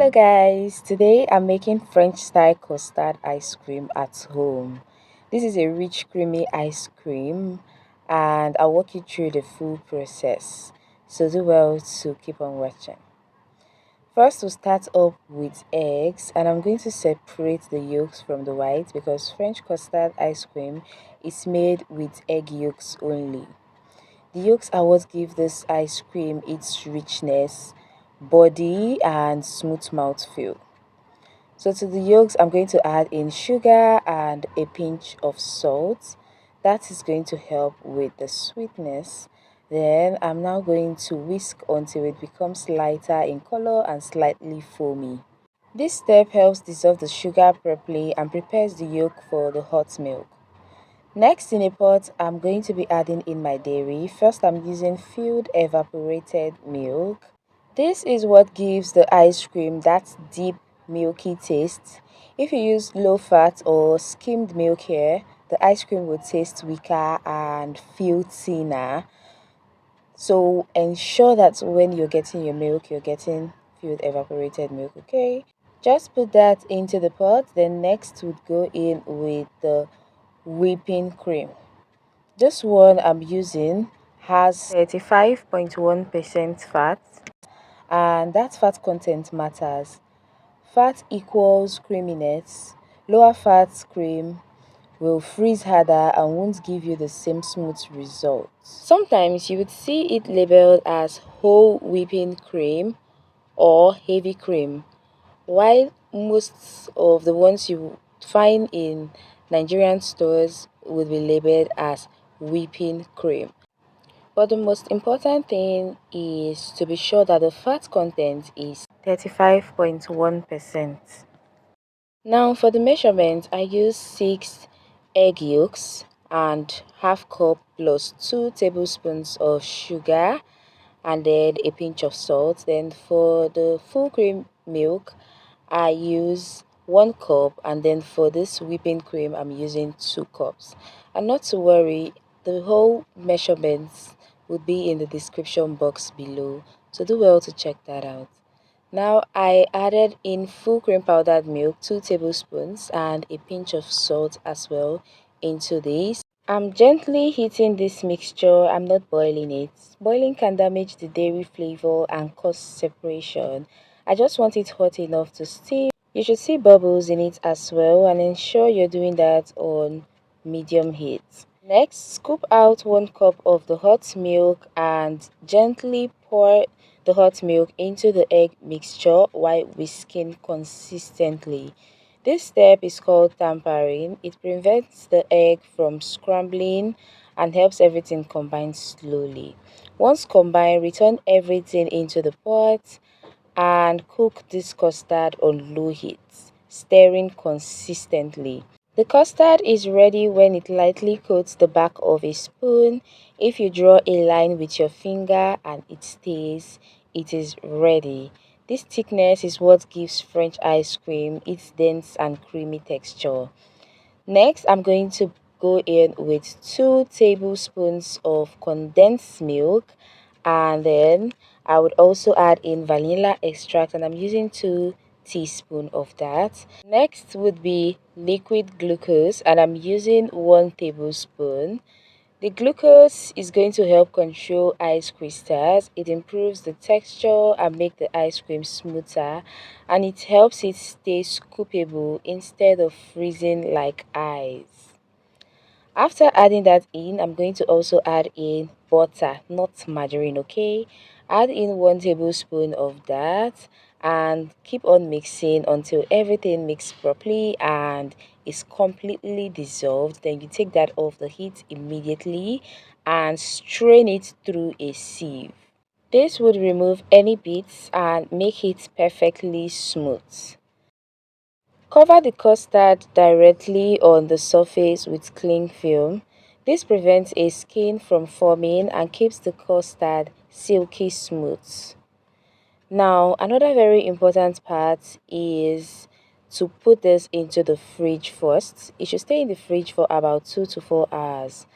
Hello guys, today I'm making French style custard ice cream at home. This is a rich creamy ice cream and I'll walk you through the full process. So do well to keep on watching. First we'll start up with eggs and I'm going to separate the yolks from the whites because French custard ice cream is made with egg yolks only. The yolks are what give this ice cream its richness, body and smooth mouthfeel. So to the yolks, I'm going to add in sugar and a pinch of salt. That is going to help with the sweetness. Then I'm now going to whisk until it becomes lighter in color and slightly foamy. This step helps dissolve the sugar properly and prepares the yolk for the hot milk. Next in a pot, I'm going to be adding in my dairy. First, I'm using filled evaporated milk. This is what gives the ice cream that deep milky taste. If you use low fat or skimmed milk here, the ice cream will taste weaker and feel thinner. So ensure that when you're getting your milk, you're getting filled evaporated milk, okay? Just put that into the pot. Then next would go in with the whipping cream. This one I'm using has 35.1% fat and that fat content matters. Fat equals creaminess. Lower fat cream will freeze harder and won't give you the same smooth result. Sometimes you would see it labeled as whole whipping cream or heavy cream, while most of the ones you find in Nigerian stores would be labeled as whipping cream. But the most important thing is to be sure that the fat content is 35.1%. Now for the measurement, I use 6 egg yolks and half cup plus 2 tablespoons of sugar and then a pinch of salt. Then for the full cream milk, I use 1 cup and then for this whipping cream, I'm using 2 cups. And not to worry, the whole measurements will be in the description box below, so do well to check that out. Now I added in full cream powdered milk, 2 tablespoons and a pinch of salt as well into this. I'm gently heating this mixture, I'm not boiling it. Boiling can damage the dairy flavor and cause separation. I just want it hot enough to steam. You should see bubbles in it as well and ensure you're doing that on medium heat. Next, scoop out 1 cup of the hot milk and gently pour the hot milk into the egg mixture while whisking consistently. This step is called tampering. It prevents the egg from scrambling and helps everything combine slowly. Once combined, return everything into the pot and cook this custard on low heat, stirring consistently. The custard is ready when it lightly coats the back of a spoon. If you draw a line with your finger and it stays, it is ready. This thickness is what gives French ice cream its dense and creamy texture. Next, I'm going to go in with 2 tablespoons of condensed milk and then I would also add in vanilla extract and I'm using 2 teaspoons of that. Next would be liquid glucose and I'm using 1 tablespoon. The glucose is going to help control ice crystals. It improves the texture and make the ice cream smoother and it helps it stay scoopable instead of freezing like ice. After adding that in, I'm going to also add in butter, not margarine, okay? Add in 1 tablespoon of that and keep on mixing until everything mixes properly and is completely dissolved. Then you take that off the heat immediately and strain it through a sieve. This would remove any bits and make it perfectly smooth. Cover the custard directly on the surface with cling film. This prevents a skin from forming and keeps the custard silky smooth. Now, another very important part is to put this into the fridge first. It should stay in the fridge for about 2 to 4 hours.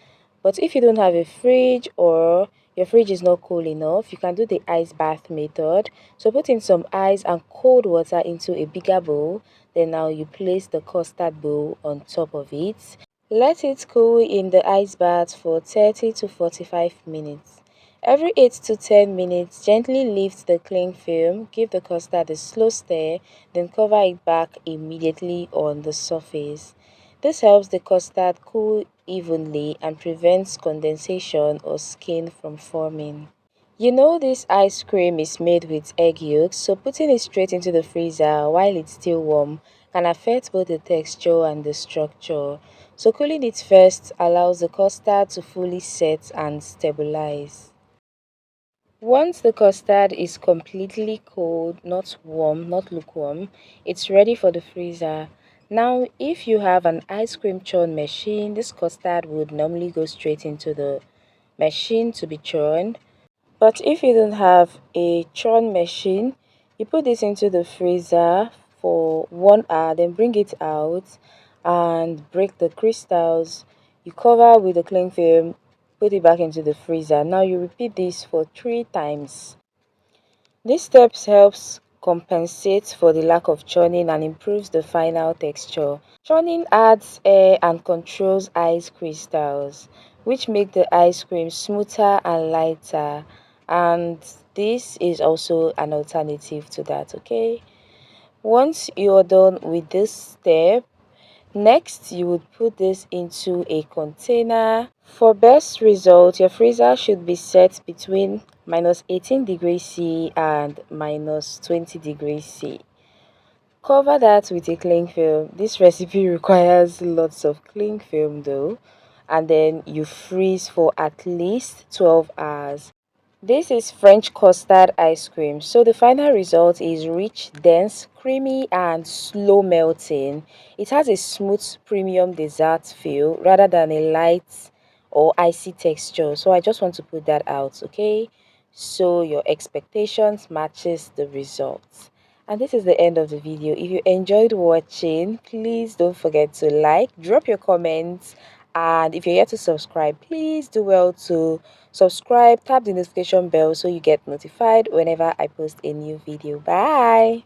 But if you don't have a fridge or your fridge is not cool enough, you can do the ice bath method. So put in some ice and cold water into a bigger bowl. Then now you place the custard bowl on top of it. Let it cool in the ice bath for 30 to 45 minutes. Every 8 to 10 minutes, gently lift the cling film, give the custard a slow stir, then cover it back immediately on the surface. This helps the custard cool evenly and prevents condensation or skin from forming. You know this ice cream is made with egg yolks, so putting it straight into the freezer while it's still warm can affect both the texture and the structure. So cooling it first allows the custard to fully set and stabilize. Once the custard is completely cold, not warm, not lukewarm, it's ready for the freezer. Now, if you have an ice cream churn machine, this custard would normally go straight into the machine to be churned. But if you don't have a churn machine, you put this into the freezer for 1 hour, then bring it out and break the crystals. You cover with the cling film, put it back into the freezer. Now you repeat this for 3 times. This steps helps compensate for the lack of churning and improves the final texture. Churning adds air and controls ice crystals, which make the ice cream smoother and lighter. And this is also an alternative to that, okay? Once you're done with this step, next you would put this into a container. For best result, your freezer should be set between minus 18 degrees C and minus 20 degrees C. Cover that with a cling film. This recipe requires lots of cling film though, and then you freeze for at least 12 hours. This is French custard ice cream. So the final result is rich, dense, creamy, and slow melting. It has a smooth premium dessert feel rather than a light or icy texture. So I just want to put that out, okay? So your expectations matches the results. And this is the end of the video. If you enjoyed watching, please don't forget to like, drop your comments, and if you're yet to subscribe, please do well to subscribe, tap the notification bell so you get notified whenever I post a new video. Bye.